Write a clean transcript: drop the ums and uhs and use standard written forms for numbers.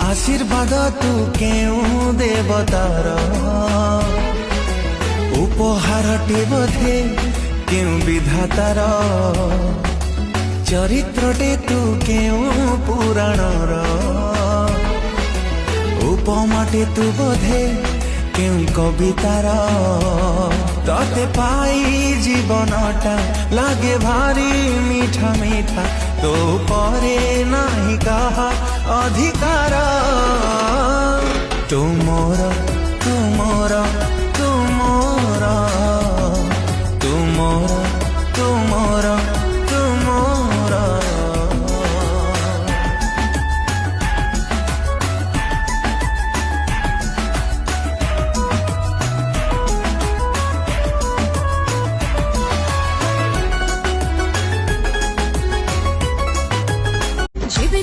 आशीर्वाद तू केउं देवतार उपहारटे बोधे केउं विधातार चरित्रटे तू केउं पुराणर उपमाटे तू बोधे केउं कवितार तते पाई जीवनटा लागे भारी मीठा मीठा तो परे नाही कहा अधिकार।